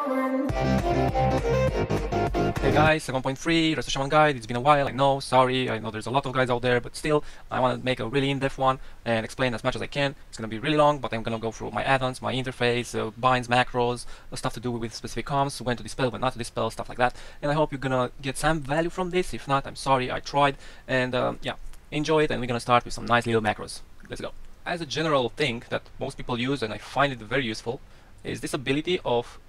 Hey guys, 7.3, resto Shaman guide. It's been a while, I know, sorry, I know there's a lot of guides out there, but still, I want to make a really in-depth one and explain as much as I can. It's going to be really long, but I'm going to go through my add-ons, my interface, binds, macros, stuff to do with specific comms, when to dispel, when not to dispel, stuff like that. And I hope you're going to get some value from this. If not, I'm sorry, I tried. And yeah, enjoy it, and we're going to start with some nice little macros. Let's go. As a general thing that most people use, and I find it very useful, is this ability of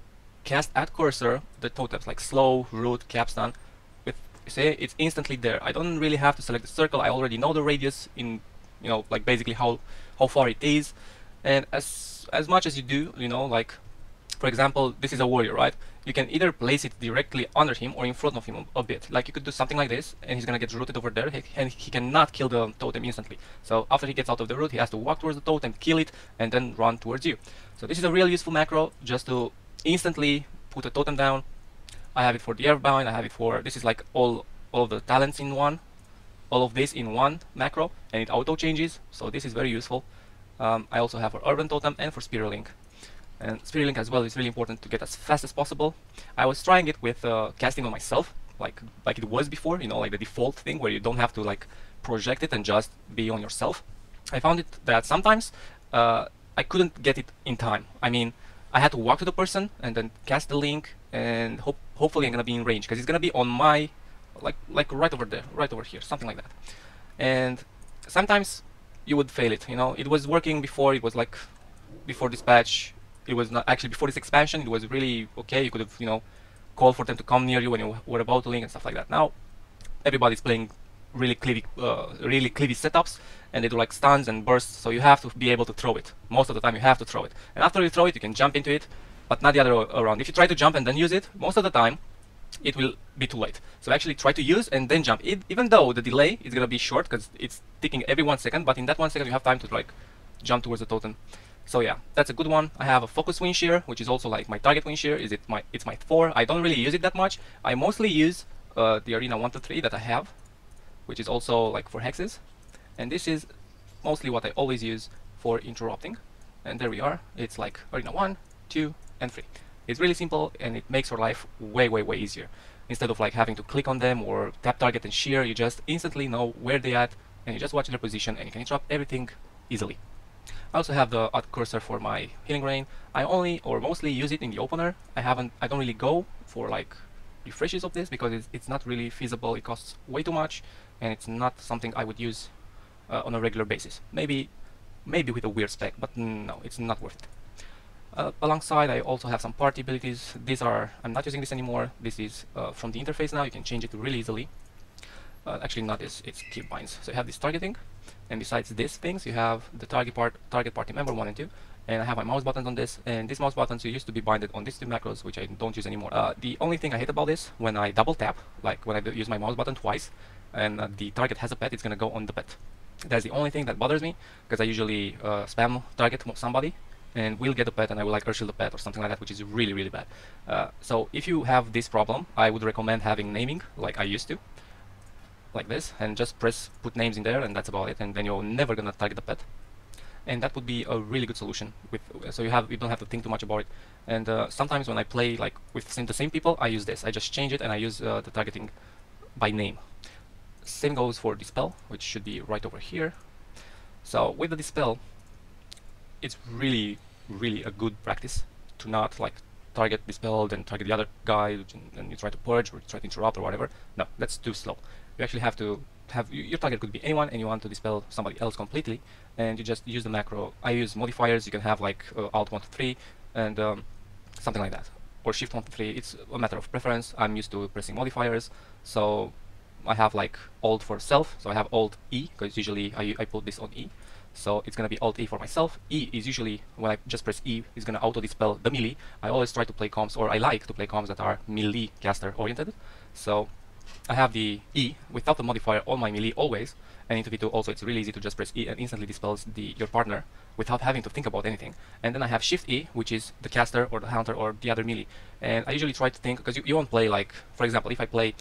cast at cursor the totems like slow, root, capstan. With say it's instantly there. I don't really have to select the circle. I already know the radius in, you know, like basically how far it is, and as much as you do, you know, like for example, this is a warrior, right? You can either place it directly under him or in front of him a bit. Like you could do something like this, and he's gonna get rooted over there, and he cannot kill the totem instantly. So after he gets out of the root, he has to walk towards the totem, kill it, and then run towards you. So this is a real useful macro just to instantly put a totem down. I have it for the airbind, I have it for, this is like all of the talents in one, all of this in one macro, and it auto changes, so this is very useful. I also have for urban totem and for spirit link. And spirit link as well is really important to get as fast as possible. I was trying it with casting on myself, like it was before, you know, like the default thing where you don't have to like project it and just be on yourself. I found it that sometimes I couldn't get it in time. I mean, I had to walk to the person and then cast the link, and hopefully I'm gonna be in range because it's gonna be on my like right over there, right over here, something like that. And sometimes you would fail it. You know, it was working before. It was like before this patch. It was not actually before this expansion. It was really okay. You could have, you know, called for them to come near you when you were about to link and stuff like that. Now everybody's playing really clivy setups, and they do like stuns and bursts, so you have to be able to throw it. Most of the time you have to throw it, and after you throw it you can jump into it, but not the other way around. If you try to jump and then use it, most of the time it will be too late. So actually try to use and then jump it, even though the delay is gonna be short because it's ticking every 1 second, but in that 1 second you have time to like jump towards the totem. So yeah, that's a good one. I have a focus wind shear, which is also like my target wind shear. It's my 4. I don't really use it that much. I mostly use the arena 1 to 3 that I have, which is also like for hexes, and this is mostly what I always use for interrupting. And there we are. It's like arena 1, 2, and 3. It's really simple, and it makes your life way easier. Instead of like having to click on them or tap target and shear, you just instantly know where they at, and you just watch their position, and you can interrupt everything easily. I also have the odd cursor for my healing rain. I only or mostly use it in the opener. I don't really go for like refreshes of this because it's not really feasible. It costs way too much, and it's not something I would use on a regular basis. Maybe with a weird spec, but no, it's not worth it. Alongside, I also have some party abilities. I'm not using this anymore. This is from the interface now. You can change it really easily. Actually, not this. It's keep binds. So you have this targeting, and besides these things, you have the target party member 1 and 2. And I have my mouse buttons on this, and these mouse buttons used to be binded on these 2 macros, which I don't use anymore. The only thing I hate about this, when I double tap, like when I use my mouse button twice, and the target has a pet, it's gonna go on the pet. That's the only thing that bothers me, because I usually spam target somebody, and will get a pet, and I will like Urshield the pet or something like that, which is really bad. So if you have this problem, I would recommend having naming, like I used to, like this, and just put names in there, and that's about it, and then you're never gonna target the pet. And that would be a really good solution. So you don't have to think too much about it. And sometimes when I play like with the same people, I use this. I just change it, and I use the targeting by name. Same goes for dispel, which should be right over here. So with the dispel, it's really a good practice to not like target dispel, then target the other guy, and you try to purge or try to interrupt or whatever. No, that's too slow. You actually have to have your target could be anyone, and you want to dispel somebody else completely, and you just use the macro. I use modifiers. You can have like Alt 1 to 3 and something like that, or Shift 1 to 3. It's a matter of preference. I'm used to pressing modifiers, so I have like Alt for self. So I have Alt E because usually I put this on E. So it's gonna be Alt E for myself. E is usually when I just press E, it's gonna auto dispel the melee. I always try to play comms, or I like to play comms that are melee caster oriented. So I have the E without the modifier on my melee always, and in 2v2 also it's really easy to just press E and instantly dispels your partner without having to think about anything. And then I have Shift E, which is the caster or the hunter or the other melee. And I usually try to think, because you won't play like, for example, if I play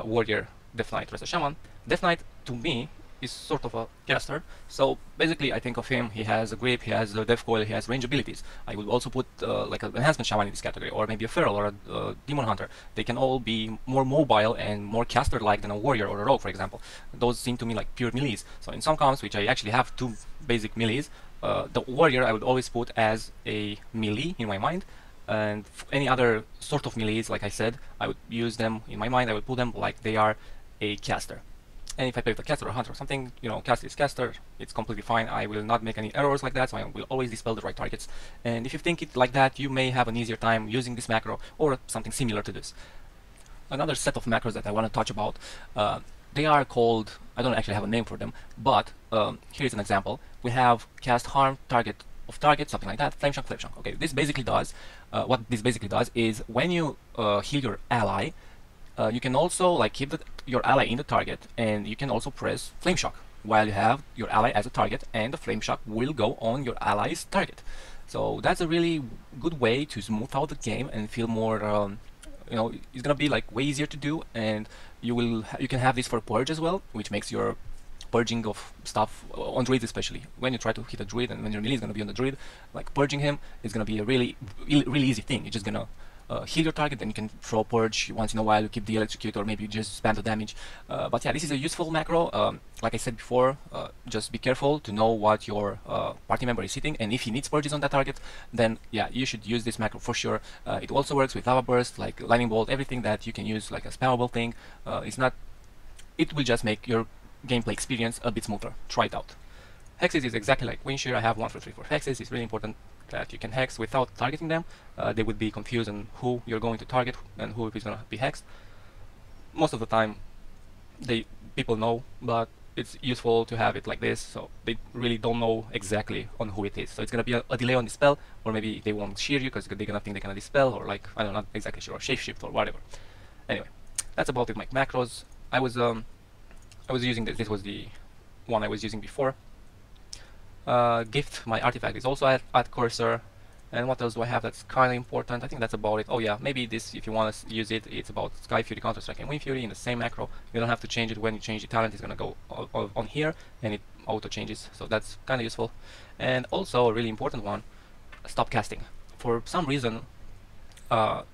Warrior, Death Knight, Resto Shaman, Death Knight to me is sort of a caster. So basically, I think of him. He has a grip, he has a death coil, he has range abilities. I will also put like an enhancement shaman in this category, or maybe a feral or a demon hunter. They can all be more mobile and more caster-like than a warrior or a rogue, for example. Those seem to me like pure melees. So in some comps, which I actually have two basic melees, the warrior I would always put as a melee in my mind, and any other sort of melees, like I said, I would use them in my mind. I would put them like they are a caster. And if I play with a caster or hunter or something, you know, cast is caster, it's completely fine. I will not make any errors like that, so I will always dispel the right targets. And if you think it like that, you may have an easier time using this macro or something similar to this. Another set of macros that I want to touch about, they are called, I don't actually have a name for them, but here's an example. We have cast harm target of target, something like that, flame shock, flame shock. Okay, this basically does, what this basically does is when you heal your ally, you can also like keep your ally in the target, and you can also press flame shock while you have your ally as a target, and the flame shock will go on your ally's target. So that's a really good way to smooth out the game and feel more, you know, it's gonna be like way easier to do, and you can have this for purge as well, which makes your purging of stuff on druids, especially when you try to hit a druid and when your melee is gonna be on the druid, like purging him is gonna be a really easy thing. You're just gonna heal your target, then you can throw purge once in a while, you keep the electrocute, or maybe you just spam the damage. But yeah, this is a useful macro. Like I said before, just be careful to know what your party member is hitting, and if he needs purges on that target, then yeah, you should use this macro for sure. It also works with lava burst, like lightning bolt, everything that you can use like a spammable thing. It will just make your gameplay experience a bit smoother. Try it out. Hexes is exactly like wind shear. I have 1, 2, 3, 4 hexes. It's really important that you can hex without targeting them. They would be confused on who you're going to target and who is going to be hexed. Most of the time people know, but it's useful to have it like this, so they really don't know exactly on who it is. So it's going to be a delay on the spell, or maybe they won't shear you because they're going to think they can dispel, or like, I don't know, not exactly sure, or shapeshift or whatever. Anyway, that's about it, my macros. I was using this was the one I was using before. Gift, my artifact, is also at cursor. And what else do I have that's kind of important? I think that's about it. Oh yeah, maybe this, if you want to use it, it's about Sky Fury, Counter Strike, and Wind Fury in the same macro. You don't have to change it. When you change the talent, it's gonna go on here, and it auto changes. So that's kind of useful. And also a really important one, stop casting. For some reason,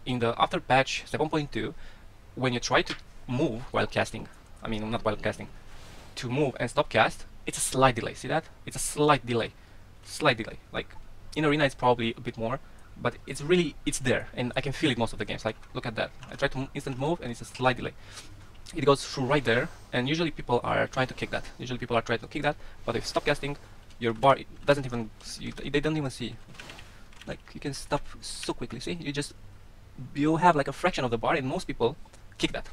in the after patch 7.2, when you try to move while casting, I mean not while casting, to move and stop cast, it's a slight delay. See that? It's a slight delay. Like in arena it's probably a bit more, but it's there, and I can feel it most of the games. Like, look at that. I try to instant move and it's a slight delay. It goes through right there, and usually people are trying to kick that. But if stop casting, your bar doesn't even see, they don't even see. Like, you can stop so quickly. See, you have like a fraction of the bar, and most people kick that.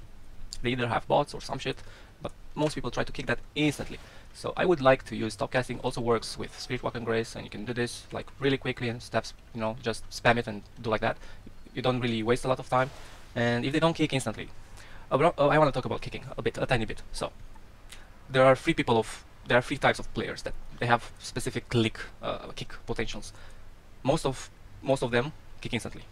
They either have bots or some shit, but most people try to kick that instantly. So I would like to use stop casting. Also works with Spirit Walk and Grace, and you can do this like really quickly and steps, you know, just spam it and do like that. You don't really waste a lot of time. And if they don't kick instantly, I want to talk about kicking a tiny bit. So there are three types of players that they have specific kick potentials. Most of them kick instantly.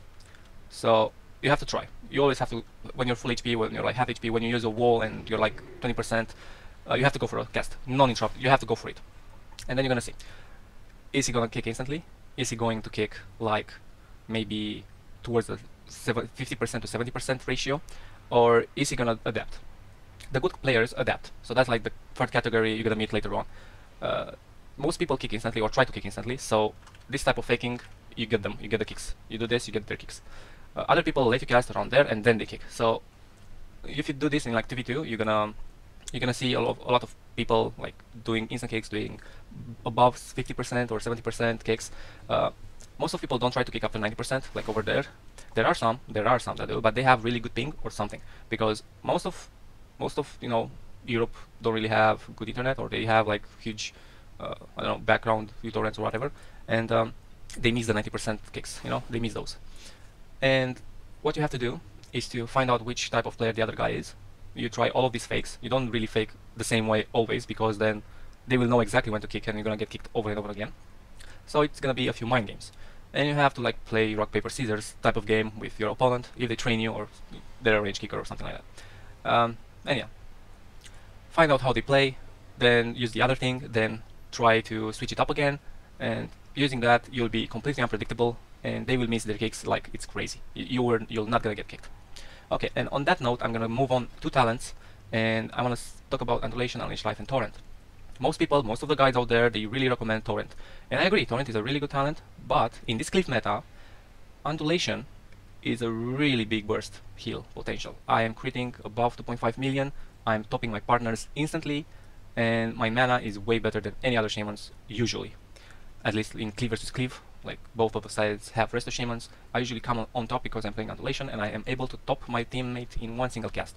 So you have to try. You always have to, when you're full HP, when you're like half HP, when you use a wall and you're like 20%, you have to go for a cast, non-interrupted. You have to go for it, and then you're gonna see: is he gonna kick instantly? Is he going to kick like maybe towards the 50% to 70% ratio, or is he gonna adapt? The good players adapt. So that's like the third category you're gonna meet later on. Most people kick instantly or try to kick instantly. So this type of faking, you get them. You get the kicks. You do this, you get their kicks. Other people let you cast around there and then they kick. So if you do this in like 2v2, you're gonna see a lot of people like doing instant kicks, doing above 50% or 70% kicks. Most of people don't try to kick after 90%, like over there. There are some that do, but they have really good ping or something, because most of you know, Europe don't really have good internet, or they have like huge I don't know, background torrents or whatever, and they miss the 90% kicks. You know, they miss those. And what you have to do is to find out which type of player the other guy is. You try all of these fakes. You don't really fake the same way always, because then they will know exactly when to kick and you're gonna get kicked over and over again. So it's gonna be a few mind games. And you have to like play rock, paper, scissors type of game with your opponent, if they train you or they're a range kicker or something like that. And yeah, find out how they play, then use the other thing, then try to switch it up again, and using that you'll be completely unpredictable, and they will miss their kicks like it's crazy. You're not gonna get kicked. Okay, and on that note, I'm gonna move on to talents, and I want to talk about Undulation, Unleash Life, and Torrent. Most of the guys out there, they really recommend Torrent, and I agree, Torrent is a really good talent, but in this cliff meta, Undulation is a really big burst heal potential. I am critting above 2.5 million, I'm topping my partners instantly, and my mana is way better than any other shamans usually. At least in cleave versus cleave, like both of the sides have resto shamans, I usually come on top because I'm playing Undulation, and I am able to top my teammate in one single cast.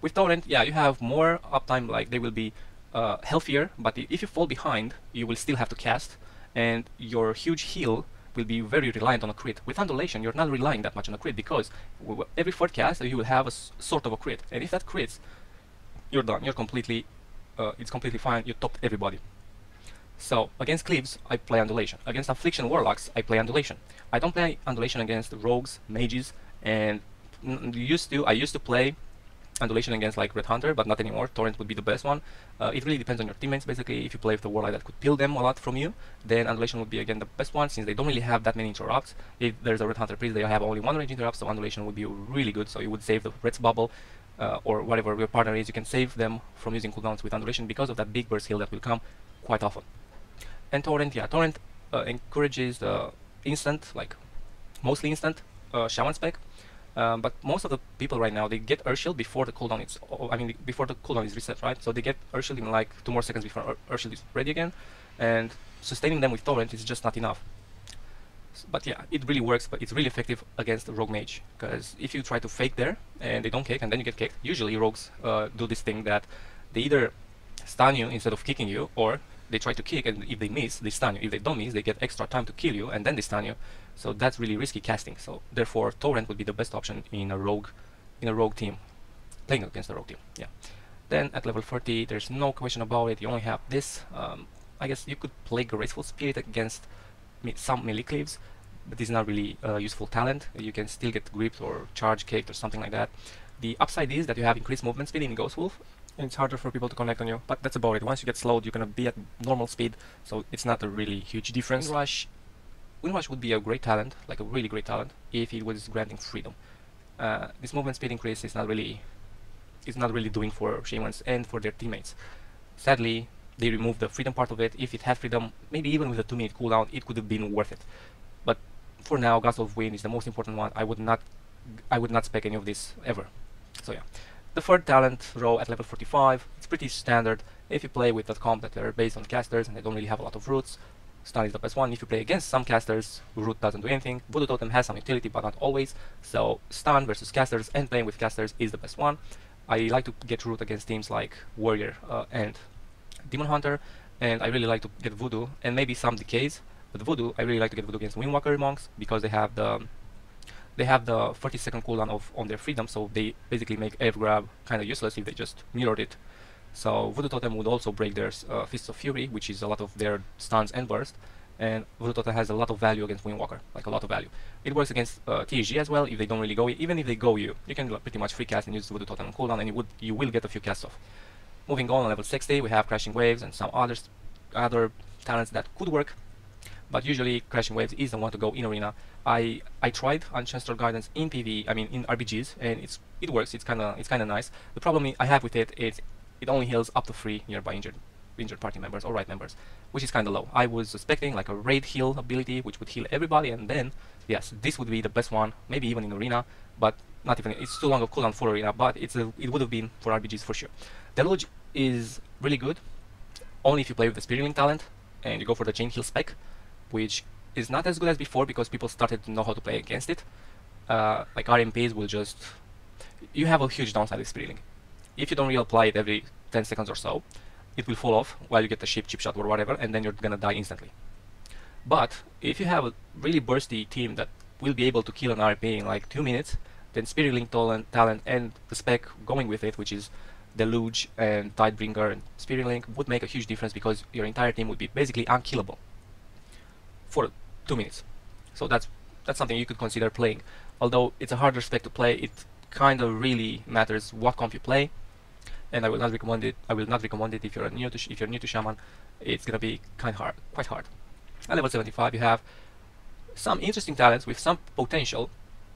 With Torrent, yeah, you have more uptime, like they will be healthier, but if you fall behind, you will still have to cast, and your huge heal will be very reliant on a crit. With Undulation, you're not relying that much on a crit, because every fourth cast you will have a sort of a crit, and if that crits, you're done. You're completely, it's completely fine. You topped everybody. So against cleaves, I play Undulation. Against Affliction Warlocks, I play Undulation. I don't play Undulation against rogues, mages, and I used to play Undulation against like Red Hunter, but not anymore. Torrent would be the best one. It really depends on your teammates, basically. If you play with a warlock that could peel them a lot from you, then Undulation would be again the best one, since they don't really have that many interrupts. If there's a Red Hunter priest, they have only one range interrupt, so Undulation would be really good. So you would save the Red's bubble, or whatever your partner is, you can save them from using cooldowns with Undulation because of that big burst heal that will come quite often. And Torrent, yeah, Torrent encourages the instant, like mostly instant Shaman spec. But most of the people right now, they get Urshield before the cooldown is, before the cooldown is reset, right? So they get Urshield in like 2 more seconds before Urshield is ready again, and sustaining them with Torrent is just not enough. But yeah, it really works, but it's really effective against the rogue mage, because if you try to fake there and they don't kick and then you get kicked, usually rogues do this thing that they either stun you instead of kicking you, or they try to kick, and if they miss, they stun you. If they don't miss, they get extra time to kill you, and then they stun you. So that's really risky casting. So therefore, Torrent would be the best option in a rogue team, playing against a rogue team. Yeah. Then at level 30, there's no question about it. You only have this. I guess you could play Graceful Spirit against some melee cleaves, but this is not really a useful talent. You can still get gripped or charge kicked or something like that. The upside is that you have increased movement speed in Ghost Wolf, and it's harder for people to connect on you, but that's about it. Once you get slowed, you're gonna be at normal speed, so it's not a really huge difference. Wind Rush would be a great talent, like a really great talent, if it was granting freedom. This movement speed increase is not really doing for shamans and for their teammates. Sadly, they removed the freedom part of it. If it had freedom, maybe even with a 2-minute cooldown, it could have been worth it. But for now, Gust of Wind is the most important one. I would not spec any of this ever. So yeah. The third talent row at level 45, it's pretty standard. If you play with a comp that are based on casters and they don't really have a lot of roots, Stun is the best one. If you play against some casters, Root doesn't do anything. Voodoo Totem has some utility, but not always. So Stun versus casters and playing with casters is the best one. I like to get Root against teams like Warrior and Demon Hunter, and I really like to get Voodoo and maybe some Decays. But Voodoo, I really like to get Voodoo against Windwalker monks because they have the 30-second cooldown on their freedom, so they basically make air grab kind of useless if they just mirrored it. So Voodoo Totem would also break their Fists of Fury, which is a lot of their stuns and burst, and Voodoo Totem has a lot of value against Windwalker, like a lot of value. It works against TSG as well. If they don't really go, even if they go you can pretty much free cast and use Voodoo Totem on cooldown, and you will get a few casts off. Moving on level 60, we have Crashing Waves and some other talents that could work. But usually Crashing Waves is the one to go in arena. I tried Unchancellor Guidance in PvE, in RBGs, and it works. It's kind of nice. The problem I have with it is it only heals up to 3 nearby injured party members or right members, which is kind of low. I was expecting like a raid heal ability which would heal everybody, and then yes, this would be the best one, maybe even in arena, but not even. It's too long of cooldown for arena, but it would have been for RBGs for sure. Deluge is really good only if you play with the Spiraling talent and you go for the chain heal spec, which is not as good as before because people started to know how to play against it. Like RMPs will just... You have a huge downside with Spiraling. If you don't really apply it every 10 seconds or so, it will fall off while you get the chip shot or whatever, and then you're gonna die instantly. But if you have a really bursty team that will be able to kill an RMP in like 2 minutes, then Spiraling talent and the spec going with it, which is Deluge and Tidebringer and Spiraling, would make a huge difference because your entire team would be basically unkillable for 2 minutes. So that's something you could consider playing. Although it's a harder spec to play, it kind of really matters what comp you play. and I will not recommend it. I will not recommend it if you're new to Shaman. It's gonna be quite hard. At level 75, you have some interesting talents with some potential.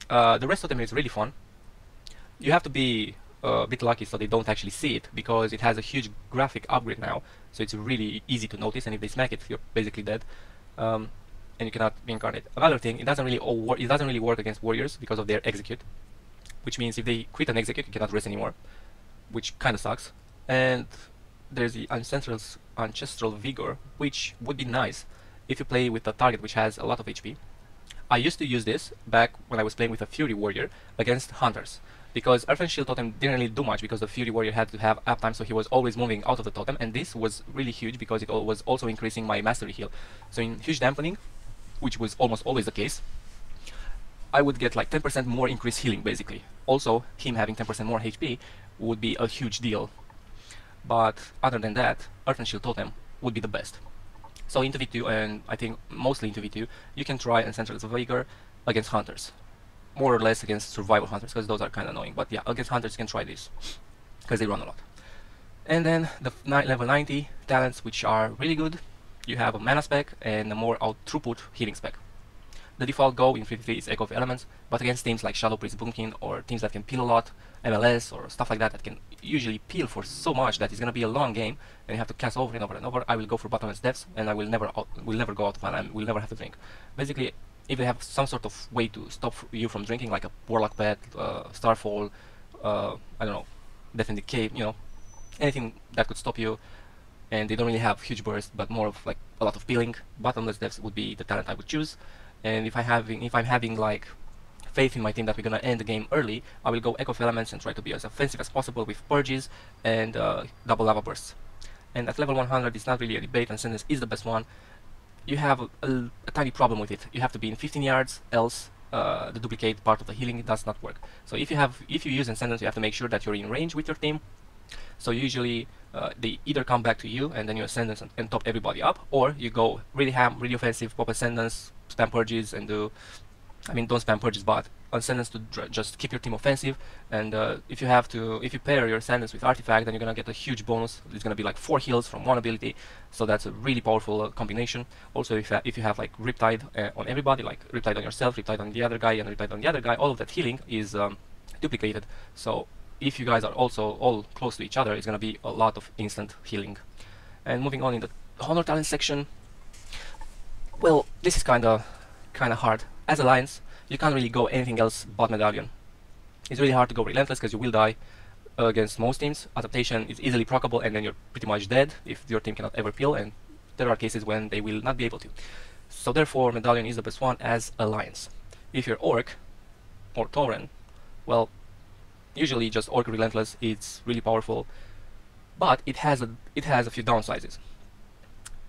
The rest of them is really fun. You have to be a bit lucky so they don't actually see it, because it has a huge graphic upgrade now, so it's really easy to notice, and if they smack it, you're basically dead, and you cannot reincarnate. Another thing, it doesn't really work against warriors because of their execute, which means if they quit an execute, you cannot rest anymore, which kind of sucks. And there's the ancestral vigor, which would be nice if you play with a target which has a lot of HP. I used to use this back when I was playing with a Fury Warrior against Hunters, because Earth and Shield Totem didn't really do much because the Fury Warrior had to have uptime, so he was always moving out of the totem, and this was really huge because it was also increasing my mastery heal. So in huge dampening, which was almost always the case, I would get like 10% more increased healing basically. Also, him having 10% more HP would be a huge deal. But other than that, Earth and Shield Totem would be the best. So into V2, and I think mostly into V2, you can try Ancestral Vigor against Hunters. More or less against Survival Hunters, because those are kind of annoying. But yeah, against Hunters you can try this, because they run a lot. And then the level 90 talents, which are really good. You have a mana spec and a more out throughput healing spec. The default go in 3v3 is Echo of Elements, but against teams like Shadow Priest Boomkin, or teams that can peel a lot, MLS or stuff like that, that can usually peel for so much that it's gonna be a long game and you have to cast over and over and over, I will go for bottomless depths, and I will never go out of mana, and will never have to drink. Basically, if they have some sort of way to stop you from drinking, like a Warlock Pet, Starfall, I don't know, Death and Decay, you know, anything that could stop you, and they don't really have huge burst, but more of like a lot of peeling, bottomless depths would be the talent I would choose. And if I'm having like faith in my team that we're gonna end the game early, I will go Echo of Elements and try to be as offensive as possible with purges and double lava bursts. And at level 100, it's not really a debate, and Sentence is the best one. You have a tiny problem with it. You have to be in 15 yards, else the duplicate part of the healing does not work. So if you use Sentence, you have to make sure that you're in range with your team. So usually they either come back to you and then you Ascendance and top everybody up, or you go really ham, really offensive, pop Ascendance, spam purges, and don't spam purges, but Ascendance to just keep your team offensive. And if you pair your Ascendance with Artifact, then you're gonna get a huge bonus. It's gonna be like 4 heals from one ability, so that's a really powerful combination. Also, if you have like Riptide on everybody, like Riptide on yourself, Riptide on the other guy, and Riptide on the other guy, all of that healing is duplicated. So if you guys are also all close to each other, it's gonna be a lot of instant healing. And moving on in the Honor talent section, well, this is kinda hard. As Alliance, you can't really go anything else but Medallion. It's really hard to go Relentless because you will die against most teams. Adaptation is easily proccable, and then you're pretty much dead if your team cannot ever peel, and there are cases when they will not be able to. So therefore, Medallion is the best one as Alliance. If you're Orc or Tauren, well, usually just Orc Relentless, it's really powerful, but it has a few downsides.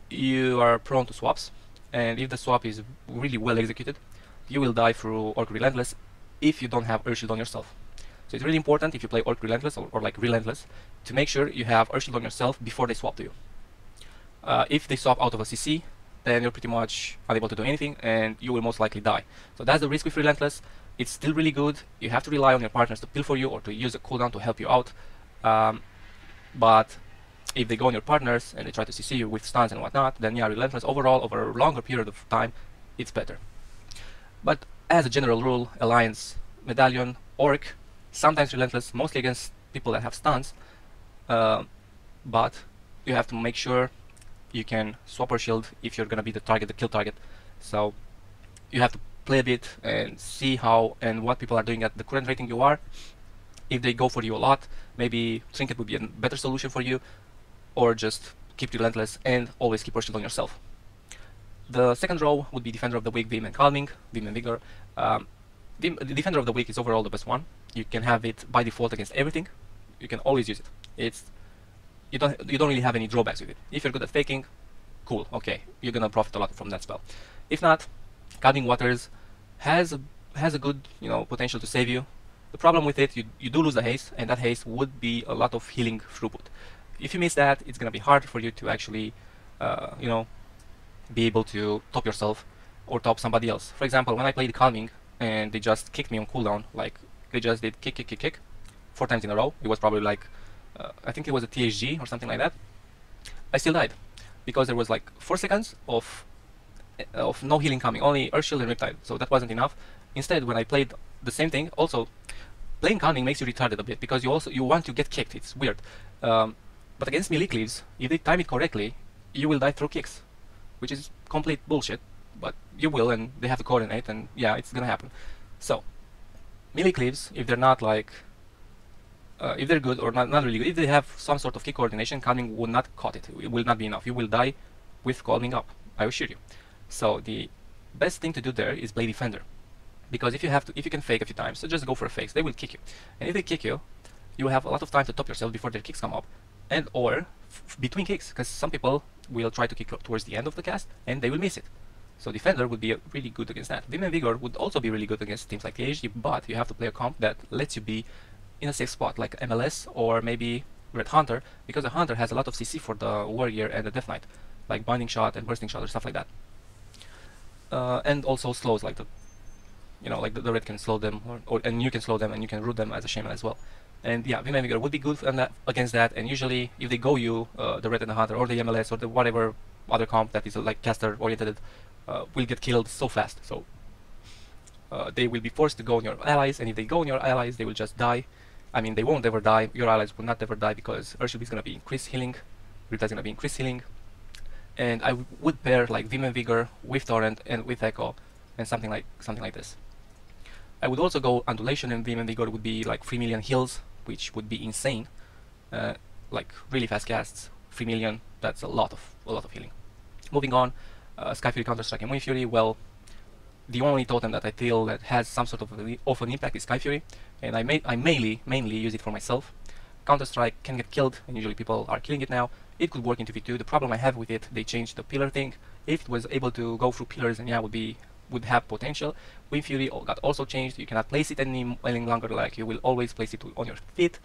You are prone to swaps, and if the swap is really well executed, you will die through Orc Relentless if you don't have Earth Shield on yourself. So it's really important if you play Orc Relentless or like Relentless to make sure you have Earth Shield on yourself before they swap to you. If they swap out of a CC, then you're pretty much unable to do anything and you will most likely die. So that's the risk with Relentless. It's still really good. You have to rely on your partners to peel for you or to use a cooldown to help you out. But if they go on your partners and they try to CC you with stuns and whatnot, then yeah, Relentless overall, over a longer period of time, it's better. But as a general rule, Alliance, Medallion, Orc, sometimes Relentless, mostly against people that have stuns, but you have to make sure you can swap your shield if you're gonna be the target, the kill target. So you have to play a bit and see how and what people are doing at the current rating you are. If they go for you a lot, maybe Trinket would be a better solution for you, or just keep Relentless and always keep your shield on yourself. The second row would be Defender of the Week, Vim and Calming, Vim and Vigor. The Defender of the Week is overall the best one. You can have it by default against everything. You can always use it. You don't really have any drawbacks with it. If you're good at faking, cool, okay, you're gonna profit a lot from that spell. If not, Calming Waters has a good potential to save you. The problem with it, you do lose the haste, and that haste would be a lot of healing throughput. If you miss that, it's gonna be hard for you to actually be able to top yourself or top somebody else. For example, when I played Calming and they just kicked me on cooldown, like they just did kick 4 times in a row, it was probably like I think it was a THG or something like that, I still died because there was like 4 seconds of no healing coming, only Earth Shield and Riptide, so that wasn't enough. Instead, when I played the same thing, also playing Calming makes you retarded a bit because you want to get kicked. It's weird. But against melee cleaves, if they time it correctly, you will die through kicks, which is complete bullshit. But you will, and they have to coordinate, and yeah, it's gonna happen. So melee cleaves, if they're not like if they're good or not really good, if they have some sort of kick coordination, Calming will not cut it. It will not be enough. You will die with Calming up, I assure you. So the best thing to do there is play Defender, because if you can fake a few times, so just go for a fake. They will kick you, and if they kick you, you will have a lot of time to top yourself before their kicks come up, and or between kicks, because some people will try to kick towards the end of the cast and they will miss it. So Defender would be really good against that. Vim and Vigor would also be really good against teams like THG, but you have to play a comp that lets you be in a safe spot, like MLS or maybe Red Hunter, because the Hunter has a lot of CC for the Warrior and the Death Knight, like Binding Shot and Bursting Shot or stuff like that. And also slows, like like the Red can slow them, and you can slow them, and you can root them as a Shaman as well. And yeah, Vim and Vigor would be good against that, and usually if they go you, the Red and the Hunter, or the MLS, or the whatever other comp that is like caster oriented, will get killed so fast. So they will be forced to go on your allies, and if they go on your allies, they will just die. I mean, they won't ever die, your allies will not ever die, because Earth Shield is going to be increased healing, Riptide is going to be increased healing, and I would pair like Vim and Vigor with Torrent and with Echo, and something like this. I would also go Undulation, and Vim and Vigor would be like 3 million heals, which would be insane. Like really fast casts, 3 million, that's a lot of healing. Moving on, Sky Fury, Counter-Strike, and Wind Fury. Well, the only totem that I feel that has some sort of an impact is Sky Fury, and I mainly use it for myself. Counter-Strike can get killed, and usually people are killing it now. It could work in 2v2. The problem I have with it, they changed the pillar thing. If it was able to go through pillars, and yeah, would have potential. Wind Fury got also changed. You cannot place it any longer. Like, you will always place it on your feet,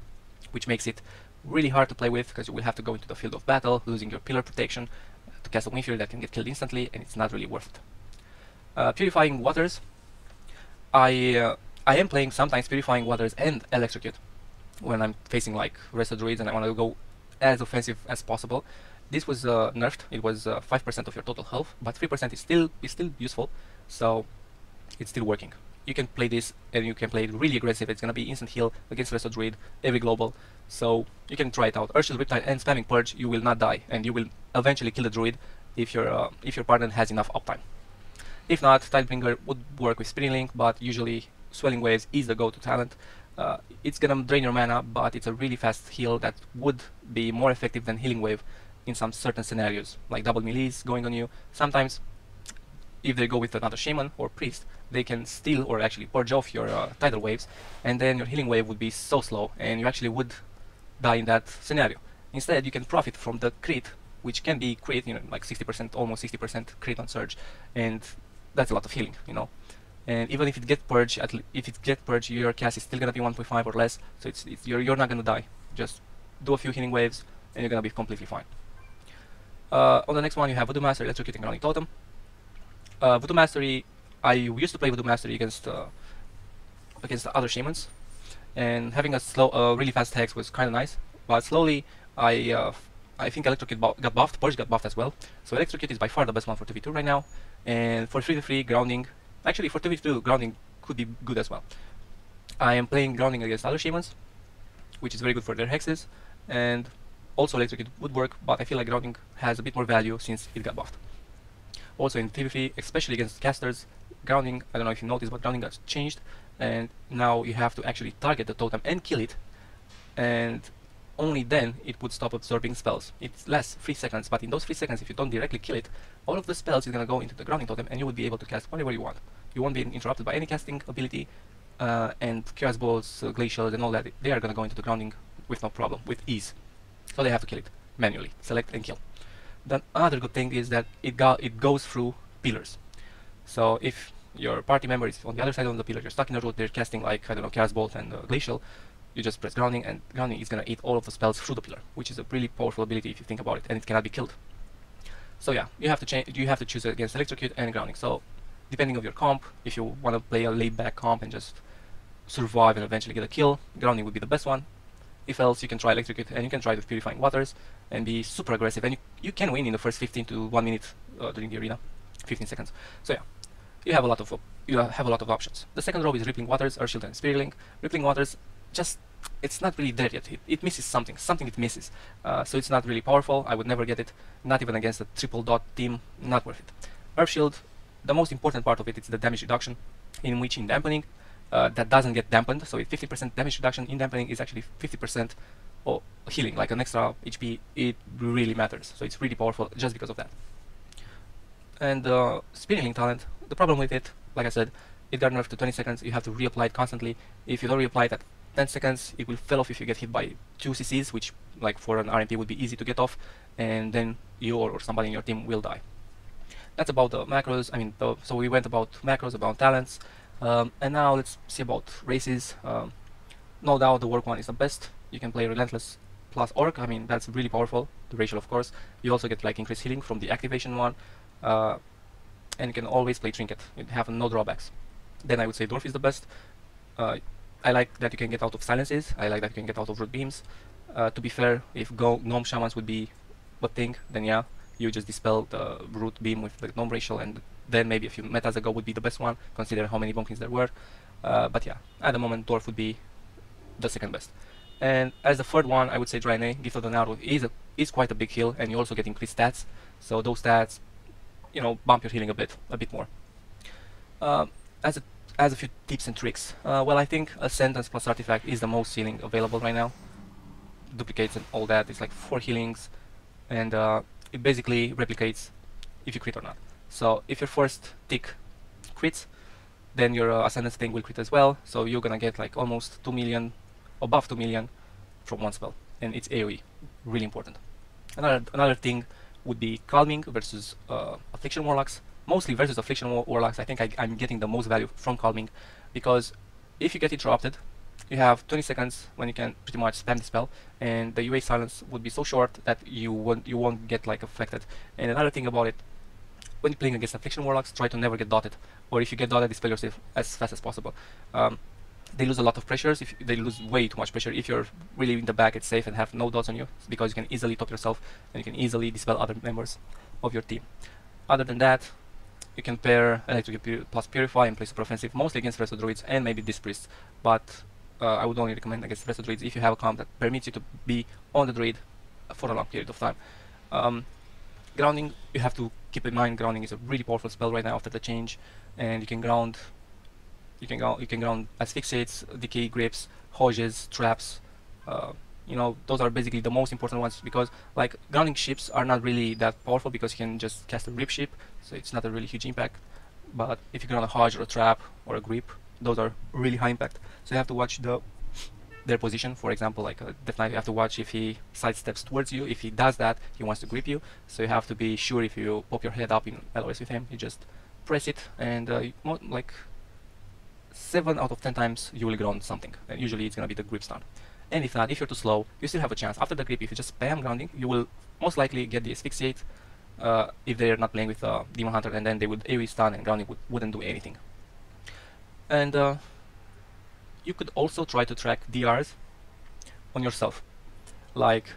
which makes it really hard to play with, because you will have to go into the field of battle, losing your pillar protection to cast a Wind Fury that can get killed instantly, and it's not really worth it. Purifying Waters. I am playing sometimes Purifying Waters and Electrocute when I'm facing like resto druids and I want to go as offensive as possible. This was nerfed. It was 5% of your total health, but 3% is still useful, so it's still working. You can play this, and you can play it really aggressive. It's gonna be instant heal against resto druid, every global, so you can try it out. Earth Shield, Riptide, and spamming Purge, you will not die, and you will eventually kill the druid if your partner has enough uptime. If not, Tidebringer would work with Spinning Link, but usually Swelling Waves is the go-to talent. It's gonna drain your mana, but it's a really fast heal that would be more effective than Healing Wave in some certain scenarios, like double melees going on you. Sometimes, if they go with another Shaman or Priest, they can steal or actually purge off your tidal waves, and then your Healing Wave would be so slow, and you actually would die in that scenario. Instead, you can profit from the crit, which can be crit, like 60%, almost 60% crit on Surge, and that's a lot of healing, And even if it gets purged, your cast is still gonna be 1.5 or less, so you're not gonna die. Just do a few healing waves, and you're gonna be completely fine. On the next one, you have Voodoo Mastery, Electrocuting, Grounding Totem. Voodoo Mastery, I used to play Voodoo Mastery against the other Shamans, and having a really fast hex was kind of nice. But slowly, I think Electrocute got buffed, Purge got buffed as well. So Electrocute is by far the best one for 2v2 right now, and for 3v3 Grounding, actually for 2v2 Grounding could be good as well. I am playing Grounding against other Shamans, which is very good for their hexes, and also Electrocute would work, but I feel like Grounding has a bit more value since it got buffed. Also in PvP, especially against casters, Grounding, I don't know if you noticed, but Grounding got changed, and now you have to actually target the totem and kill it, and only then it would stop absorbing spells. It lasts 3 seconds, but in those 3 seconds, if you don't directly kill it, all of the spells is going to go into the Grounding Totem, and you would be able to cast whatever you want. You won't be interrupted by any casting ability, and Chaos Balls, Glacials, and all that, they are going to go into the Grounding with no problem, with ease. So they have to kill it manually, select and kill. Then another good thing is that it goes through pillars. So if your party member is on the other side of the pillar, you're stuck in a route, they're casting like, I don't know, Chaos Bolt and Glacial, you just press Grounding, and Grounding is going to eat all of the spells through the pillar, which is a really powerful ability if you think about it, and it cannot be killed. So yeah, you have to choose against Electrocute and Grounding. So depending on your comp, if you want to play a laid back comp and just survive and eventually get a kill, Grounding would be the best one. If else, you can try electrocute and you can try with purifying waters and be super aggressive, and you can win in the first 15 to 1 minute during the arena, 15 seconds. So yeah, you have a lot of options. The second row is Rippling Waters, Earth Shield, and Spirit Link. Rippling Waters, just it's not really there yet. It misses something it misses. So it's not really powerful. I would never get it, not even against a triple dot team. Not worth it. Earth Shield, the most important part of it is the damage reduction, in which in dampening that doesn't get dampened. So 50% damage reduction in dampening is actually 50% or healing, like an extra HP. It really matters. So it's really powerful just because of that. And Spirit Link talent, the problem with it, like I said, it got nerfed to 20 seconds. You have to reapply it constantly. If you don't reapply it at 10 seconds, it will fall off if you get hit by 2 CCs, which like for an RMP would be easy to get off, and then you or somebody in your team will die. That's about the macros. I mean, so we went about macros, about talents, and now let's see about races. No doubt the work one is the best. You can play Relentless plus Orc. I mean, that's really powerful. The racial, of course. You also get like increased healing from the activation one, and you can always play Trinket. You have no drawbacks. Then I would say Dwarf is the best. I like that you can get out of silences. I like that you can get out of root beams. To be fair, if gnome shamans would be a thing, then yeah, you just dispel the root beam with the gnome racial, and then maybe a few metas ago would be the best one, considering how many bumpkins there were. But yeah, at the moment Dwarf would be the second best. And as the third one, I would say Draenei. Gift of the Naru is quite a big heal, and you also get increased stats. So those stats, you know, bump your healing a bit more. As a few tips and tricks. Well, I think a sentence plus artifact is the most healing available right now. Duplicates and all that. It's like 4 healings, and it basically replicates if you crit or not. So if your first tick crits, then your ascendance thing will crit as well. So you're gonna get like almost 2 million, above 2 million from one spell, and it's AoE. Really important. Another thing would be Calming versus Affliction Warlocks. Mostly versus Affliction Warlocks. I think I'm getting the most value from Calming, because if you get interrupted, you have 20 seconds when you can pretty much spam the spell, and the UA silence would be so short that you won't get like affected. And another thing about it, when you're playing against Affliction Warlocks, try to never get dotted, or if you get dotted, dispel yourself as fast as possible. They lose a lot of pressures. If they lose way too much pressure. If you're really in the back, it's safe and have no dots on you, because you can easily top yourself and you can easily dispel other members of your team. Other than that, you can pair Electric plus Purify and play super offensive, mostly against Resto Druids and maybe Disc Priests, but I would only recommend against Resto Druids if you have a comp that permits you to be on the Druid for a long period of time. Grounding, you have to keep in mind, grounding is a really powerful spell right now after the change, and you can ground asphyxiates, decay grips, hoges, traps. You know, those are basically the most important ones, because like grounding ships are not really that powerful because you can just cast a grip ship, so it's not a really huge impact. But if you ground a hodge or a trap or a grip, those are really high impact. So you have to watch their position. For example, like Death Knight, you have to watch if he sidesteps towards you. If he does that, he wants to grip you. So you have to be sure if you pop your head up in LOS with him, you just press it, and like 7 out of 10 times you will ground something. And usually it's gonna be the grip stun. And if not, if you're too slow, you still have a chance. After the grip, if you just spam grounding, you will most likely get the asphyxiate if they're not playing with Demon Hunter, and then they would AoE stun and grounding wouldn't do anything. And you could also try to track DRs on yourself. Like,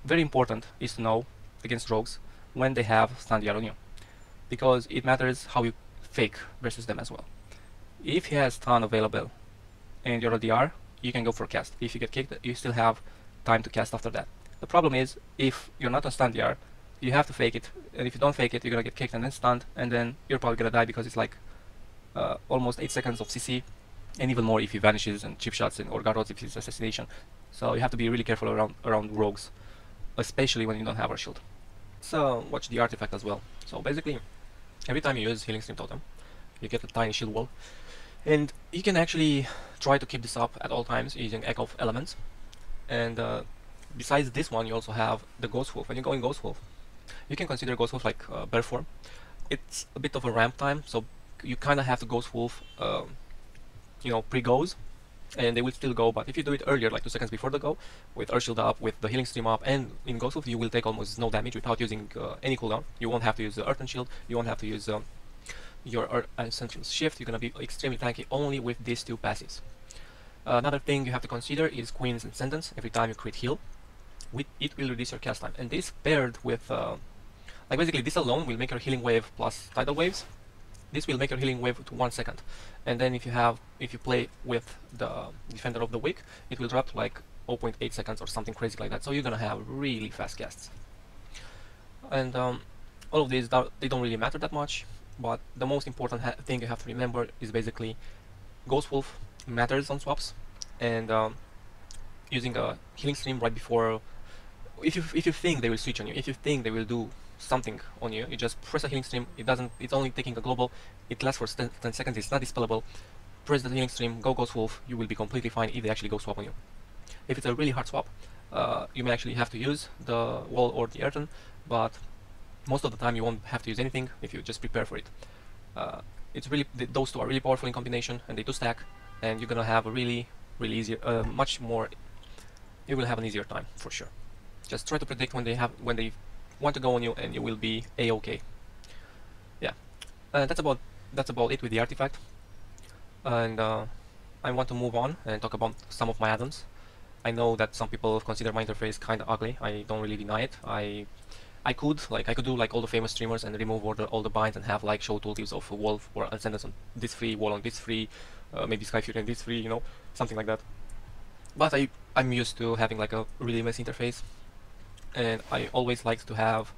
very important is to know against rogues when they have stun DR on you, because it matters how you fake versus them as well. If he has stun available and you're a DR, you can go for a cast. If you get kicked, you still have time to cast after that. The problem is, if you're not on stun DR, you have to fake it, and if you don't fake it, you're gonna get kicked and then stunned, and then you're probably gonna die, because it's like almost 8 seconds of CC, and even more if he vanishes and chip shots or garrots if it's assassination. So you have to be really careful around rogues, especially when you don't have our shield. So watch the artifact as well. So basically, every time you use Healing Stream Totem, you get a tiny shield wall, and you can actually try to keep this up at all times using Echo of Elements. And besides this one, you also have the Ghost Wolf. When you go in Ghost Wolf, you can consider Ghost Wolf like bear form. It's a bit of a ramp time, so you kind of have to Ghost Wolf, you know, pre-goes, and they will still go. But if you do it earlier, like 2 seconds before the go, with Earth Shield up, with the Healing Stream up, and in Ghost Wolf, you will take almost no damage without using any cooldown. You won't have to use the Earth and Shield. You won't have to use your Essential Shift. You're gonna be extremely tanky only with these 2 passives. Another thing you have to consider is Queen's Ascendance. Every time you crit heal, it will reduce your cast time, and this paired with like basically this alone will make your healing wave plus tidal waves. This will make your healing wave to 1 second, and then if you play with the Defender of the Weak, it will drop to like 0.8 seconds or something crazy like that. So you're gonna have really fast casts, and all of these they don't really matter that much. But the most important thing you have to remember is basically Ghost Wolf matters on swaps, and using a healing stream right before. If you think they will switch on you, if you think they will do something on you, you just press a healing stream. It's only taking a global. It lasts for 10 seconds. It's not dispellable. Press the healing stream. Go Ghost Wolf. You will be completely fine if they actually go swap on you. If it's a really hard swap, you may actually have to use the wall or the Addon, but most of the time you won't have to use anything if you just prepare for it. Those two are really powerful in combination, and they do stack, and you're gonna have a really easier, much more. You will have an easier time for sure. Just try to predict when they want to go on you, and you will be a-okay. Yeah, that's about it with the artifact. And I want to move on and talk about some of my add-ons. I know that some people consider my interface kind of ugly. I don't really deny it. I could do like all the famous streamers and remove all the binds and have like show tooltips of Wolf or Ascendance on this free, Wall on this free, maybe Sky Fury on this free, you know, something like that. But I'm used to having like a really messy interface, and I always like to have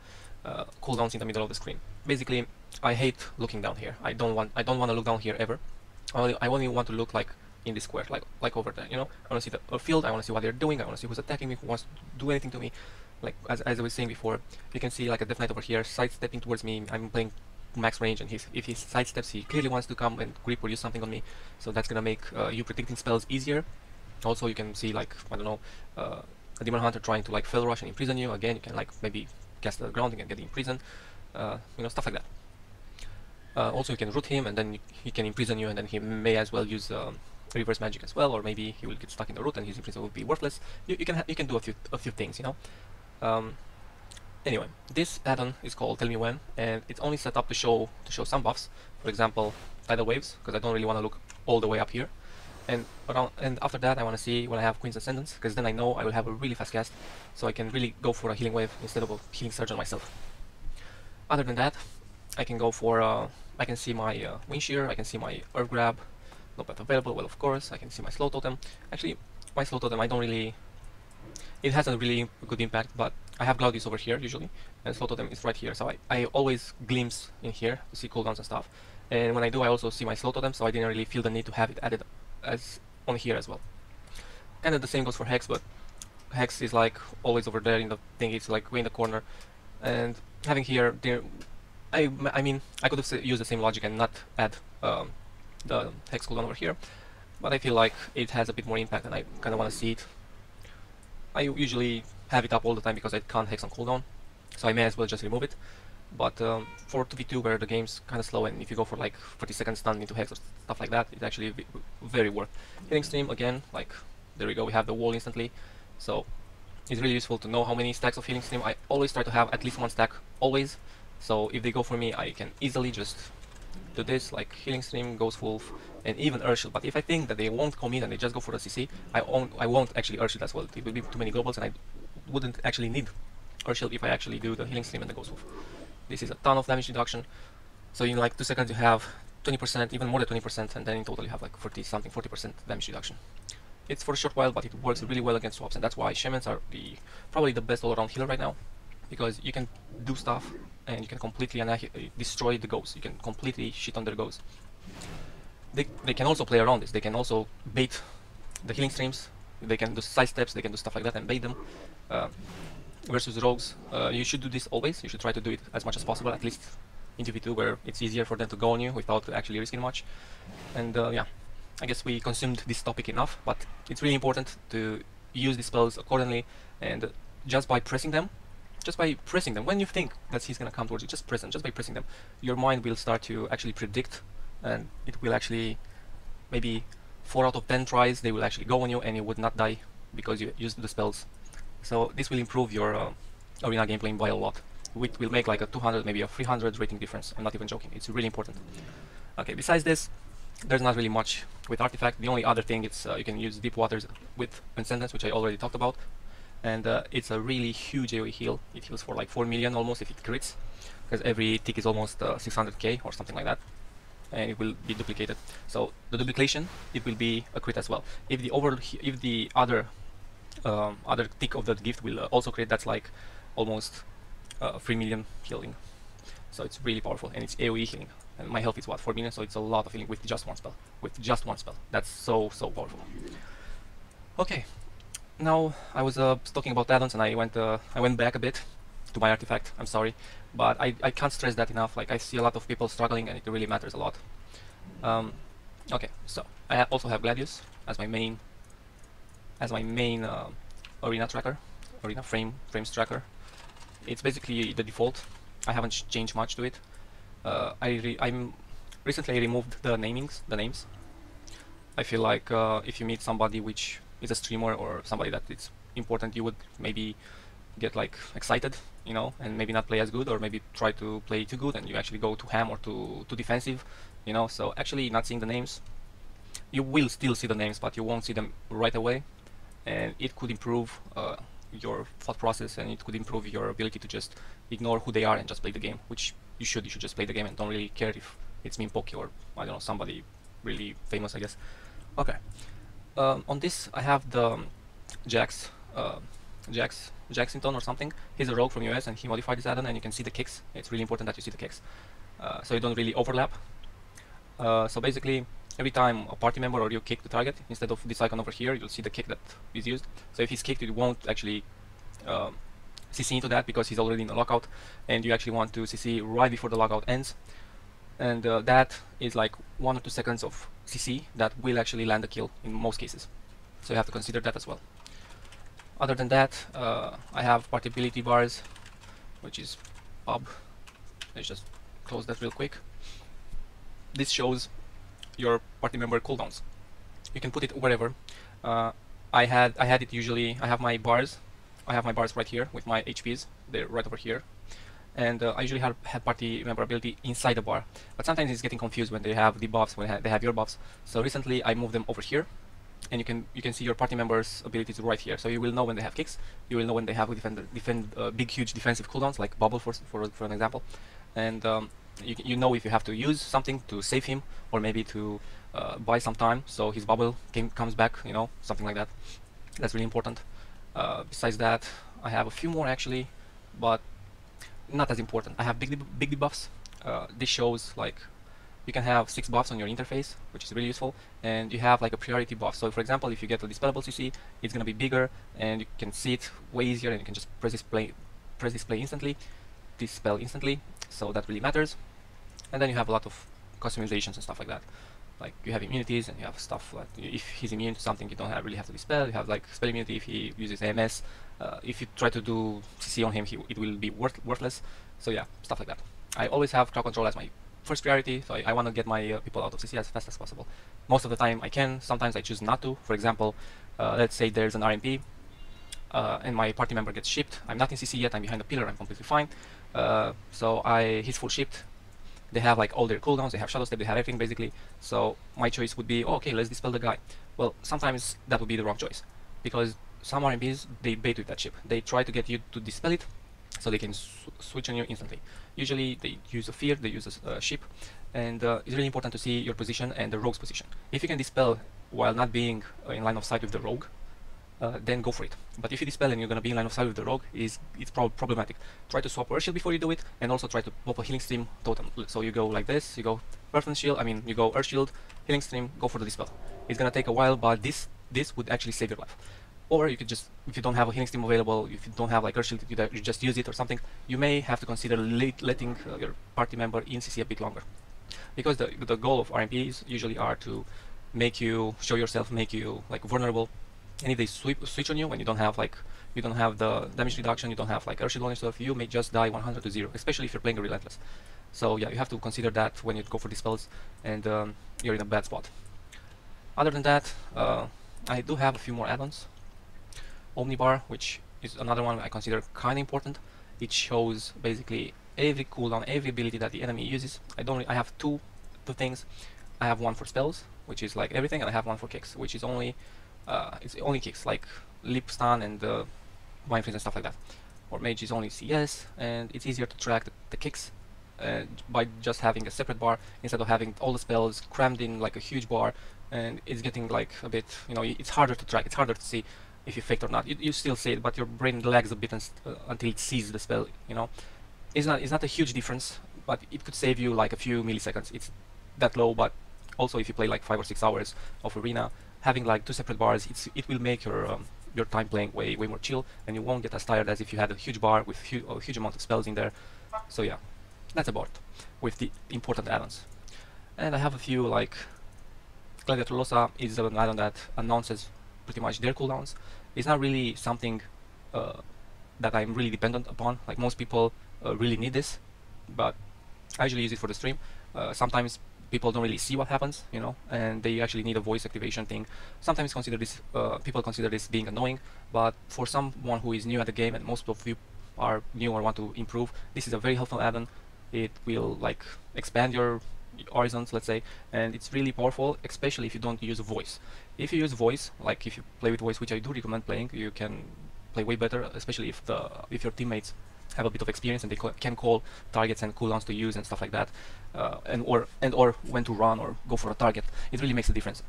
cooldowns in the middle of the screen. Basically, I hate looking down here. I don't want to look down here ever. I only want to look like in this square, like over there. You know, I want to see the field. I want to see what they're doing. I want to see who's attacking me, who wants to do anything to me. Like as I was saying before, you can see like a Death Knight over here sidestepping towards me. I'm playing max range, and if he sidesteps, he clearly wants to come and grip or use something on me. So that's gonna make you predicting spells easier. Also, you can see like, I don't know, a Demon Hunter trying to like Fell Rush and imprison you. Again, you can like maybe cast the grounding and get imprisoned, you know, stuff like that. Also, you can root him, and then he can imprison you, and then he may as well use reverse magic as well, or maybe he will get stuck in the root and his imprison will be worthless. You can do a few things, you know. Anyway, this add-on is called Tell Me When, and it's only set up to show some buffs. For example, tidal waves, because I don't really want to look all the way up here. And after that, I want to see when I have Queen's Ascendance, because then I know I will have a really fast cast, so I can really go for a healing wave instead of a healing surge on myself. Other than that, I can go for I can see my Wind Shear, I can see my Earth Grab, not that available. Well, of course, I can see my Slow Totem. Actually, my Slow Totem, it has a really good impact, but I have Gladius over here usually, and Slow Totem is right here, so I always glimpse in here to see cooldowns and stuff. And when I do, I also see my Slow Totem, so I didn't really feel the need to have it added as on here as well. And the same goes for Hex, but Hex is like always over there in the thing. It's like way in the corner, and having here I mean, I could have used the same logic and not add the Hex cooldown over here, but I feel like it has a bit more impact, and I kind of want to see it. I usually have it up all the time because I can't Hex on cooldown, so I may as well just remove it. But for 2v2 where the game's kind of slow, and if you go for like 30 seconds stun into Hex or stuff like that, it's actually very worth. Healing stream, again, like, there we go, we have the wall instantly, so it's really useful to know how many stacks of healing stream. I always try to have at least one stack, always, so if they go for me, I can easily just do this, like healing stream, Ghost Wolf, and even Earth Shield. But if I think that they won't commit and they just go for the CC, I won't actually Earth Shield as well. It will be too many globals, and I wouldn't actually need Earth Shield if I actually do the healing stream and the Ghost Wolf. This is a ton of damage reduction, so in like 2 seconds you have 20%, even more than 20%, and then in total you have like 40% damage reduction. It's for a short while, but it works really well against swaps, and that's why Shamans are probably the best all-around healer right now, because you can do stuff and you can completely destroy the ghosts. You can completely shit on their ghosts. They can also play around this. They can also bait the healing streams. They can do side steps. They can do stuff like that and bait them. Versus rogues, you should do this always. You should try to do it as much as possible, at least in 2v2, where it's easier for them to go on you without actually risking much. And yeah, I guess we consumed this topic enough, but it's really important to use the spells accordingly, and just by pressing them, when you think that he's gonna come towards you, just press them. Just by pressing them, your mind will start to actually predict, and it will actually, maybe 4 out of 10 tries, they will actually go on you, and you would not die because you used the spells. So this will improve your arena gameplay by a lot. It will make like a 200, maybe a 300 rating difference. I'm not even joking. It's really important. Okay, besides this, there's not really much with artifact. The only other thing is you can use deep waters with Transcendence, which I already talked about, and it's a really huge AoE heal. It heals for like 4 million almost if it crits, because every tick is almost 600k or something like that, and it will be duplicated. So the duplication, it will be a crit as well. If the other tick of that gift will also crit, that's like almost 3 million healing. So it's really powerful, and it's AoE healing. And my health is what, 4 million, so it's a lot of healing with just one spell. That's so powerful. Okay, now I was talking about add-ons, and I went back a bit to my artifact. I'm sorry, but I can't stress that enough. Like, I see a lot of people struggling, and it really matters a lot. Okay, so I also have Gladius as my main arena tracker, arena frames tracker. It's basically the default. I haven't changed much to it. I'm recently removed the names. I feel like if you meet somebody which is a streamer or somebody that it's important, you would maybe get like excited, you know, and maybe not play as good, or maybe try to play too good and you actually go to ham or too defensive, you know. So actually not seeing the names, you will still see the names, but you won't see them right away, and it could improve your thought process, and it could improve your ability to just ignore who they are and just play the game, which you should just play the game and don't really care if it's me, Poki, or I don't know, somebody really famous, I guess. Okay, on this I have the Jacksington or something. He's a rogue from US, and he modified this add-on, and you can see the kicks. It's really important that you see the kicks, so you don't really overlap. So basically, every time a party member or you kick the target, instead of this icon over here, you'll see the kick that is used. So if he's kicked, you won't actually CC into that because he's already in the lockout, and you actually want to CC right before the lockout ends. And that is like 1 or 2 seconds of CC that will actually land a kill in most cases. So you have to consider that as well. Other than that, I have party ability bars, which is pub. Let's just close that real quick. This shows your party member cooldowns. You can put it wherever. I had it usually. I have my bars right here with my HPs. They're right over here, and I usually had party member ability inside the bar. But sometimes it's getting confused when they have the buffs, when they have your buffs. So recently I moved them over here, and you can see your party members' abilities right here. So you will know when they have kicks. You will know when they have big huge defensive cooldowns, like bubble for an example, and you know if you have to use something to save him, or maybe to buy some time so his bubble comes back, you know, something like that. That's really important. Besides that, I have a few more actually, but not as important. I have big debuffs. This shows like you can have 6 buffs on your interface, which is really useful, and you have like a priority buff. So for example, if you get a dispellable CC, it's gonna be bigger, and you can see it way easier, and you can just press display instantly, dispel instantly. So that really matters. And then you have a lot of customizations and stuff like that. Like you have immunities, and you have stuff like if he's immune to something, you don't really have to dispel. You have like spell immunity if he uses AMS. If you try to do CC on him, it will be worthless. So yeah, stuff like that. I always have crowd control as my first priority, so I want to get my people out of CC as fast as possible. Most of the time I can, sometimes I choose not to. For example, let's say there's an RMP, and my party member gets shipped. I'm not in CC yet, I'm behind a pillar, I'm completely fine. So he's full shipped. They have like all their cooldowns, they have shadow step, they have everything basically. So my choice would be, oh, okay, let's dispel the guy. Well, sometimes that would be the wrong choice, because some RMPs, they bait with that ship. They try to get you to dispel it so they can switch on you instantly. Usually they use a fear, they use a ship, and it's really important to see your position and the rogue's position. If you can dispel while not being in line of sight with the rogue, then go for it. But if you dispel and you're going to be in line of sight with the rogue, it's problematic. Try to swap Earth Shield before you do it, and also try to pop a Healing Stream totem. So you go like this, you go Earth Shield, you go Earth Shield, Healing Stream, go for the dispel. It's going to take a while, but this would actually save your life. Or you could just, if you don't have a Healing Stream available, if you don't have like Earth Shield, you just use it or something, you may have to consider letting your party member in CC a bit longer. Because the goal of RMPs usually are to make you show yourself, make you like vulnerable. And if they switch on you when you don't have the damage reduction, you don't have like Earth Shield on yourself, you may just die 100 to 0, especially if you're playing a Relentless. So yeah, you have to consider that when you go for the spells, and you're in a bad spot. Other than that, I do have a few more add-ons. Omnibar, which is another one I consider kind of important. It shows basically every cooldown, every ability that the enemy uses. I have two things. I have one for spells, which is like everything, and I have one for kicks, which is only it's only kicks, like lip stun and mind freeze and stuff like that. Or mage is only CS, and it's easier to track the kicks by just having a separate bar instead of having all the spells crammed in like a huge bar, and it's getting like a bit, you know, it's harder to track, it's harder to see if you faked or not. You still see it, but your brain lags a bit until it sees the spell, you know. It's not a huge difference, but it could save you like a few milliseconds. It's that low, but also if you play like 5 or 6 hours of arena, having like 2 separate bars, it will make your time playing way more chill, and you won't get as tired as if you had a huge bar with a huge amount of spells in there. So yeah, that's about with the important add-ons. And I have a few, like Gladiator Losa is an add-on that announces pretty much their cooldowns. It's not really something that I'm really dependent upon. Like most people really need this, but I usually use it for the stream. Sometimes people don't really see what happens, you know, and they actually need a voice activation thing. Sometimes consider this people consider this being annoying, but for someone who is new at the game, and most of you are new or want to improve, this is a very helpful add-on. It will like expand your horizons, let's say, and it's really powerful, especially if you don't use voice. If you use voice, like if you play with voice, which I do recommend playing, you can play way better, especially if your teammates have a bit of experience and they can call targets and cooldowns to use and stuff like that, and or when to run or go for a target. It really makes a difference.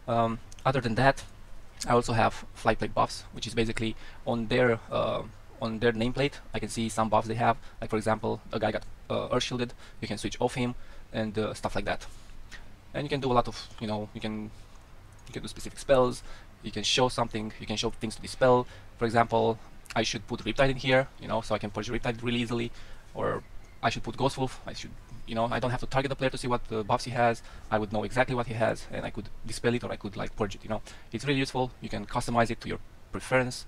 Other than that, I also have flight plate buffs, which is basically on their nameplate. I can see some buffs they have. Like for example, a guy got earth shielded. You can switch off him and stuff like that. And you can do a lot of, you know, you can do specific spells. You can show something. You can show things to dispel. For example, I should put Riptide in here, you know, so I can purge Riptide really easily. Or I should put Ghost Wolf. I should, you know, I don't have to target the player to see what buffs he has. I would know exactly what he has, and I could dispel it or I could like purge it, you know. It's really useful. You can customize it to your preference,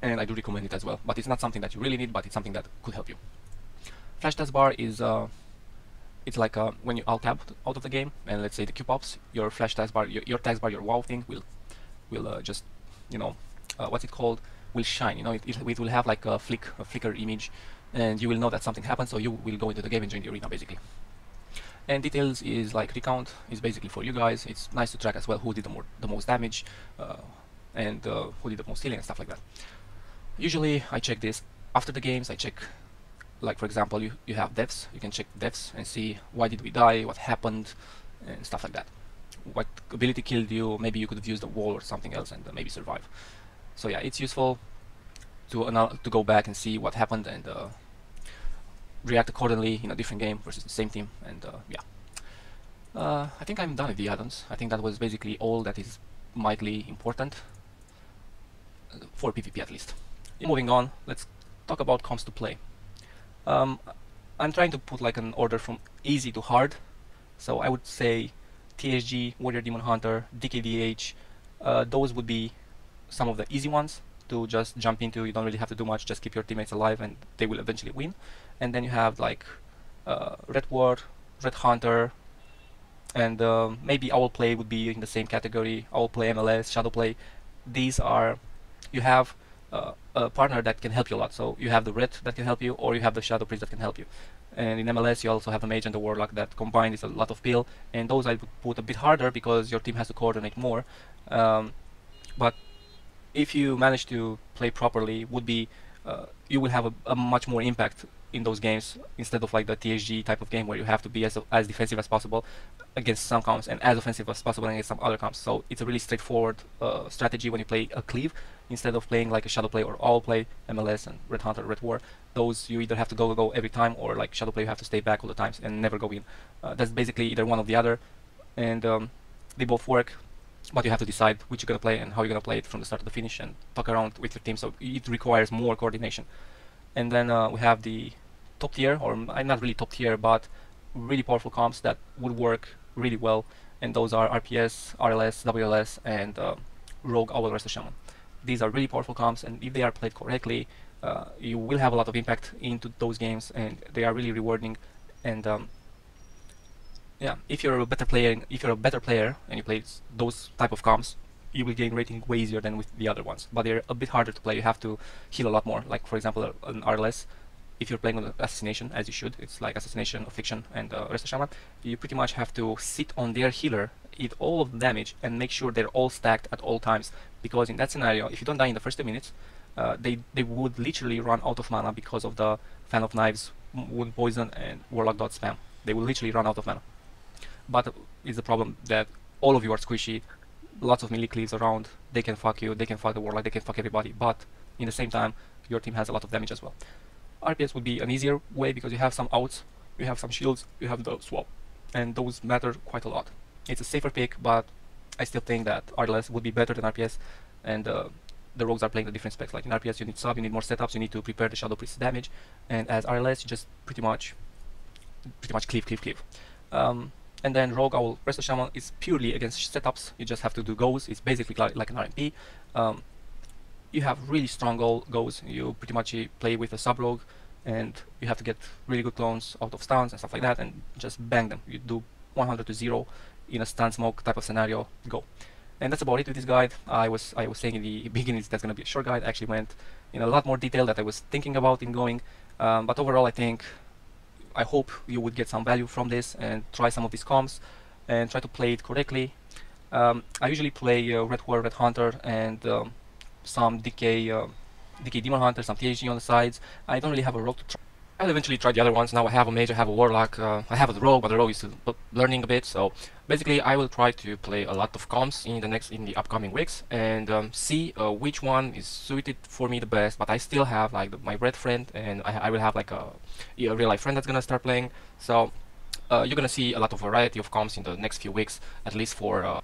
and I do recommend it as well. But it's not something that you really need, but it's something that could help you. Flash taskbar is it's like when you alt tab out of the game, and let's say the Q pops, your flash taskbar, your taskbar, your WoW thing will just, you know, what's it called? Will shine. You know, it will have like a flicker image, and you will know that something happened. So you will go into the game and join the arena basically. And details is like recount is basically for you guys. It's nice to track as well who did the most damage, and who did the most healing and stuff like that. Usually I check this after the games. I check, like for example, you have deaths. You can check deaths and see why did we die, what happened, and stuff like that. What ability killed you? Maybe you could have used a wall or something else and maybe survive. So yeah, it's useful to go back and see what happened and react accordingly in a different game versus the same team. And yeah, I think I'm done with the add-ons. I think that was basically all that is mildly important for PvP at least. Moving on, let's talk about comps to play. I'm trying to put like an order from easy to hard. So I would say TSG, Warrior Demon Hunter, DKDH, those would be some of the easy ones to just jump into. You don't really have to do much, just keep your teammates alive and they will eventually win. And then you have like Red Ward, Red Hunter, and maybe Owl Play would be in the same category. Owl Play, MLS, Shadow Play. These are, you have a partner that can help you a lot. So you have the Red that can help you, or you have the Shadow Priest that can help you. And in MLS you also have the Mage and the Warlock that combined is a lot of peel, and those I would put a bit harder because your team has to coordinate more. But if you manage to play properly, would be you will have a much more impact in those games instead of like the TSG type of game where you have to be as defensive as possible against some comps and as offensive as possible against some other comps. So it's a really straightforward strategy when you play a cleave instead of playing like a Shadow Play or All Play, MLS and Red Hunter, Red War. Those you either have to go every time, or like Shadow Play you have to stay back all the times and never go in. That's basically either one or the other, and they both work. But you have to decide which you're going to play and how you're going to play it from the start to the finish and talk around with your team, so it requires more coordination. And then we have the top tier, or not really top tier, but really powerful comps that would work really well, and those are RPS, RLS, WLS, and Rogue, Owl, Resto, Shaman. These are really powerful comps, and if they are played correctly, you will have a lot of impact into those games, and they are really rewarding. And yeah, if you're a better player, and you play those type of comps, you will gain rating way easier than with the other ones. But they're a bit harder to play. You have to heal a lot more. Like for example, an RLS, if you're playing with assassination, as you should, it's like assassination, affliction, and resto shaman, you pretty much have to sit on their healer, eat all of the damage, and make sure they're all stacked at all times, because in that scenario, if you don't die in the first 2 minutes, they would literally run out of mana because of the Fan of Knives, Wound Poison, and Warlock dot spam. They will literally run out of mana. But it's the problem that all of you are squishy, lots of melee cleaves around, they can fuck you, they can fuck the Warlock, they can fuck everybody, but in the same time, your team has a lot of damage as well. RPS would be an easier way because you have some outs, you have some shields, you have the swap, and those matter quite a lot. It's a safer pick, but I still think that RLS would be better than RPS, and the rogues are playing the different specs. Like in RPS you need sub, you need more setups, you need to prepare the Shadow Priest damage, and as RLS you just pretty much cleave. And then Rogue Owl Resto Shaman is purely against setups. You just have to do goes. It's basically like an RMP. You have really strong goes. You pretty much play with a sub rogue, and you have to get really good clones out of stuns and stuff like that, and just bang them. You do 100 to 0 in a stun smoke type of scenario. Go. And that's about it with this guide. I was saying in the beginning that's gonna be a short guide. I actually went in a lot more detail that I was thinking about in going. But overall, I hope you would get some value from this and try some of these comps and try to play it correctly. I usually play Red War, Red Hunter, and some DK Demon Hunter, some THG on the sides. I don't really have a rogue to try. I'll eventually try the other ones. Now I have a mage, I have a warlock, I have a rogue, but the rogue is still learning a bit. So basically, I will try to play a lot of comps in the upcoming weeks and see which one is suited for me the best. But I still have like my red friend, and I will have like a real life friend that's gonna start playing. So you're gonna see a lot of variety of comps in the next few weeks, at least for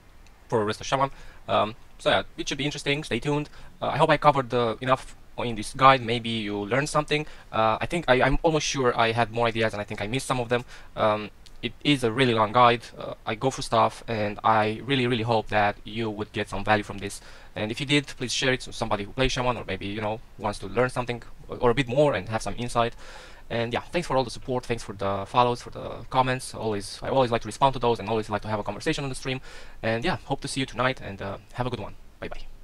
Resto Shaman. So yeah, it should be interesting. Stay tuned. I hope I covered enough in this guide. Maybe you learned something. I think I'm almost sure I had more ideas and I think I missed some of them. It is a really long guide. I go through stuff and I really hope that you would get some value from this. And if you did, please share it to somebody who plays Shaman, or maybe wants to learn something or a bit more and have some insight. And yeah, thanks for all the support, thanks for the follows, for the comments. I always like to respond to those and always like to have a conversation on the stream. And yeah, hope to see you tonight, and have a good one. Bye bye.